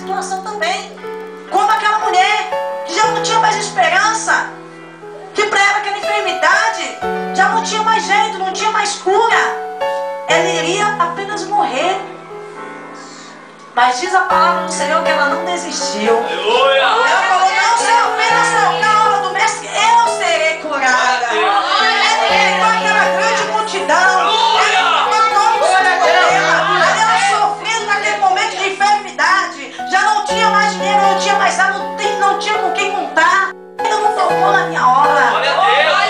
situação também. Como aquela mulher que já não tinha mais esperança, que para ela aquela enfermidade já não tinha mais jeito, não tinha mais cura. Ela iria apenas morrer. Mas diz a palavra do Senhor que ela não desistiu. Aleluia! Ela falou, não, se eu apenas tocar a hora do mestre, eu serei curada. Ela enfrentou aquela grande multidão. Ela sofrendo naquele momento de enfermidade. Já não tinha mais dinheiro, não tinha mais nada, não tinha com quem contar. Ainda não tocou na minha hora. Glória a Deus!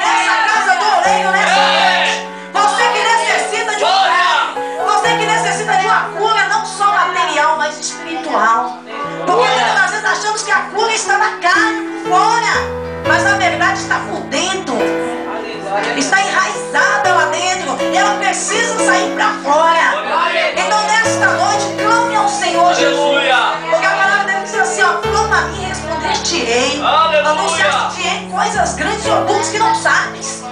Nessa casa do oleiro, nessa noite. Você que necessita de um milagre. Você que necessita de uma cura, não só material, mas espiritual. Porque muitas vezes achamos que a cura está na carne, por fora. Mas na verdade está por dentro. Está enraizada lá dentro. E ela precisa sair para fora. Então nesta noite, clame ao Senhor Jesus. Porque a palavra dele diz assim, ó, clama a mim e responder-te-ei. Anunciar-te-ei coisas grandes e ocultas que não sabes.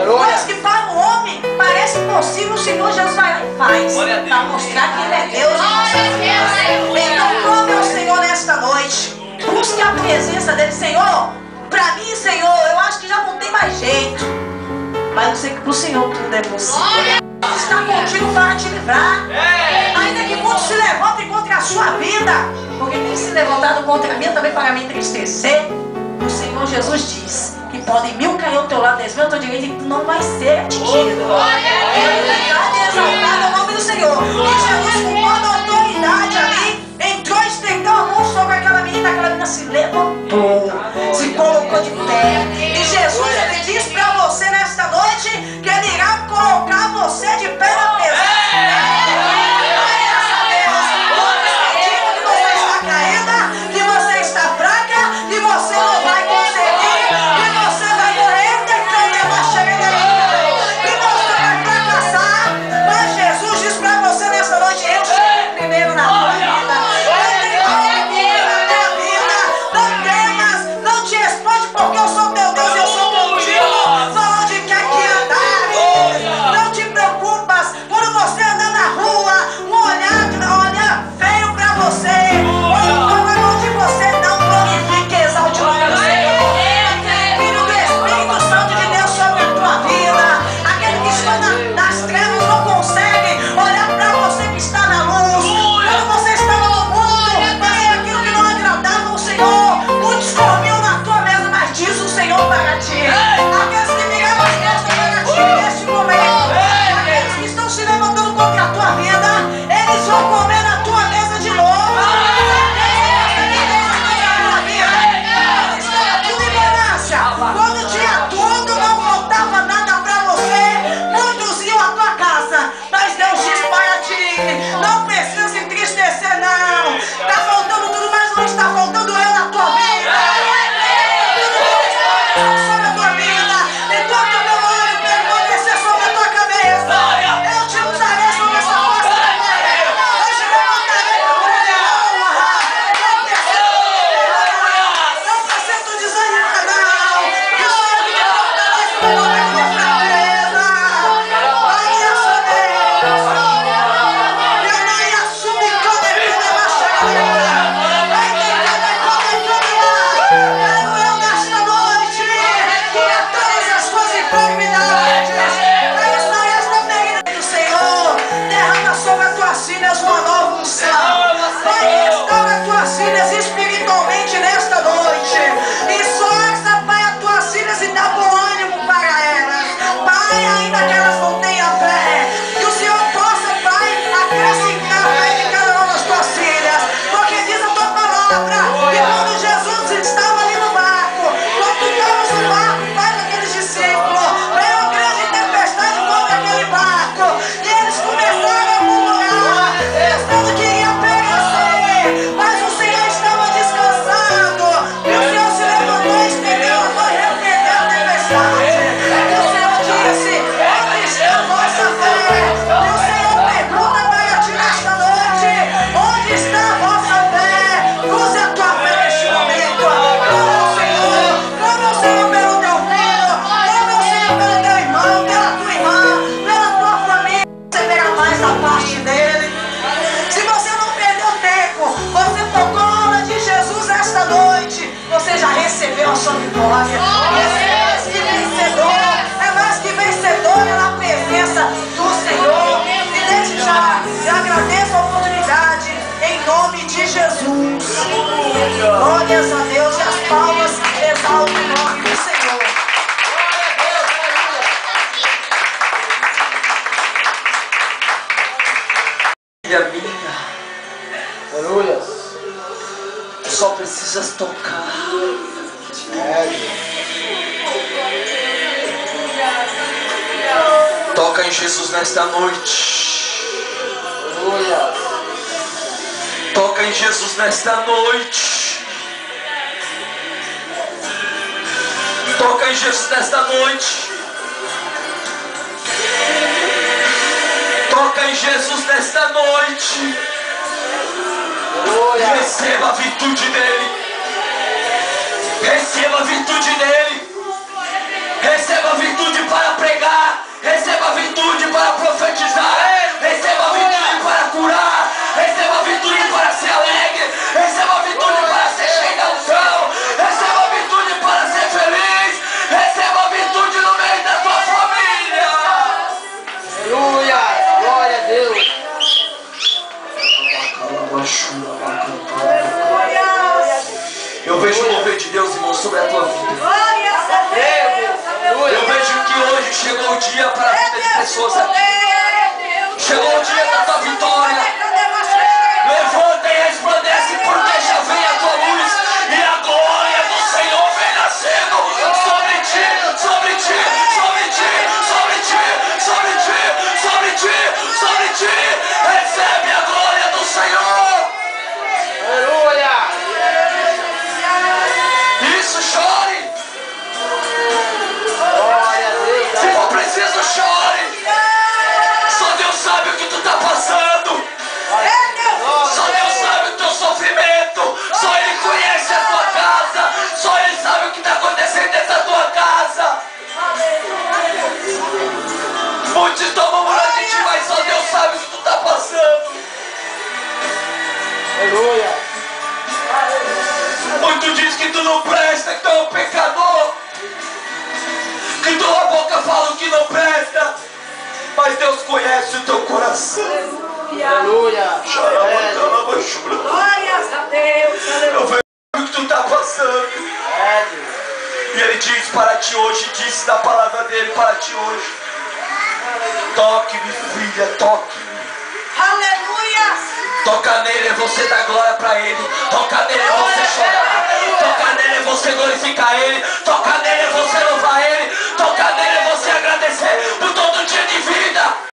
Coisas que para o homem parece impossível, o Senhor Jesus vai lá e faz. Para mostrar que Ele é Deus. Então clame ao Senhor nesta noite. Busque a presença dele. Senhor, para mim, Senhor, eu acho que já não tem mais jeito. Mas eu sei que para o Senhor tudo é possível. Está contigo para te livrar. Ainda que muitos se levantem contra a sua vida, porque tem se levantado contra mim também para me entristecer. O Senhor Jesus diz que podem 1000 cair ao teu lado, 10.000 ao teu direito, e tu não vai ser atingido. Ele exaltado ao nome do Senhor. E Jesus, com toda a autoridade ali, entrou e estendeu a mão sobre aquela menina se levantou, se colocou de pé. E Jesus, ele diz para você nesta noite que ele irá colocar você de pé na presença. Que você está caída, que você está fraca, que você não vai conseguir, que você vai morrer tentando que você vai fracassar. Mas Jesus diz para você nesta noite, eu estou primeiro na tua vida. Não temas, não te esconde, porque eu sou teu Deus, eu sou contigo. Fala onde quer que andar. Não te preocupas quando você andar na rua, um olhar feio pra você. Ou a mão de você, não glorifique e exalte o nome do Senhor. Filho do Espírito Santo de Deus sobre a tua vida. Aquele que está nas trevas não consegue olhar pra você que está na luz. Quando você estava no mundo, fazendo aquilo que não agradava ao Senhor, muitos comiam na tua mesa, mas diz o Senhor para ti. Aqueles que viraram as costas para ti neste momento, aqueles que estão se levantando contra a tua vida, eles vão comer na tua mesa de novo. Quando tinha tudo, não faltava nada para você, muitos iam à tua casa, mas Deus diz para ti, não precisa se entristecer não, está faltando tudo, mas não está faltando eu na tua vida. Sobre a tua vida, enquanto o meu olho permanecer sobre a tua cabeça, eu te usarei sobre essa força da terra, eu te levantarei com honra. Não precisa tu desanimar não, que o Senhor que te fortalece vai botar a tua fraqueza. Vai e assume. Eu nem assume quando é que vai baixar. Vai tentar quero eu nesta noite cura todas as suas enfermidades. Vai estar esta ferida do Senhor. Derrama sobre as tuas filhas uma nova unção. Vai restaurar as tuas filhas espiritualmente nesta noite. E só Pai, as tuas filhas e dá bom ânimo para elas. Pai, ainda que elas não tenham fé, que o Senhor possa, Pai, acrescentar, Pai, de cada uma das tuas filhas. Porque diz a tua palavra que quando Jesus estava ali no barco, quando estávamos no barco, Pai, daqueles discípulos, veio uma grande tempestade contra aquele barco. E eles começaram a murmurar, pensando que ia perecer. Mas o Senhor estava descansando. E o Senhor se levantou e estendeu a mão e repreendeu a tempestade. E o Senhor disse, onde está a vossa fé? E o Senhor pergunta para ti nesta noite, onde está a vossa fé? Use a recebeu a sua vitória. Você é mais que vencedor. É mais que vencedor na presença do Senhor. E desde já, eu agradeço a oportunidade em nome de Jesus. Glórias a Deus e as palmas exaltam o nome do Senhor. Filha minha, aleluia. Tu só precisas tocar. Toca em Jesus nesta noite. Aleluia. Toca em Jesus nesta noite. Toca em Jesus nesta noite. Toca em Jesus nesta noite. Receba a virtude dele. Receba a virtude dele. Receba a virtude para pregar. Receba a virtude para profetizar. Receba a virtude para curar. Receba a virtude para ser alegre. Receba a virtude para ser cheio da unção. Receba a virtude para ser feliz. Receba a virtude no meio da tua família. Aleluia. Glória a Deus. Eu vejo o mover de Deus, irmão, sobre a tua vida. Eu vejo que hoje chegou o dia para a vida de pessoas aqui. Chegou o dia da tua vitória. Levanta e resplandece, porque já vem a tua luz. E a glória do Senhor vem nascendo sobre ti, sobre ti, sobre ti, sobre ti, sobre ti, sobre ti, sobre ti. Recebe a glória do Senhor. Aleluia. Isso, chore. Glória a Deus. Se for preciso, chore. Só Deus sabe o que tu está passando. Só Deus sabe o teu sofrimento. Só Ele conhece a tua casa. Só Ele sabe o que está acontecendo dentro da tua casa. Muitos estão murmurando de ti, mas só Deus sabe o que tu está passando. Aleluia. Muito diz que tu não presta, que tu é um pecador. Que tua boca fala o que não presta. Mas Deus conhece o teu coração. Aleluia. Glórias a Deus. Eu vejo o que tu está passando. E Ele diz para ti hoje, disse da palavra dele para ti hoje: toque-me, filha, toque-me. Aleluia. Toca nele, é você dar glória para ele.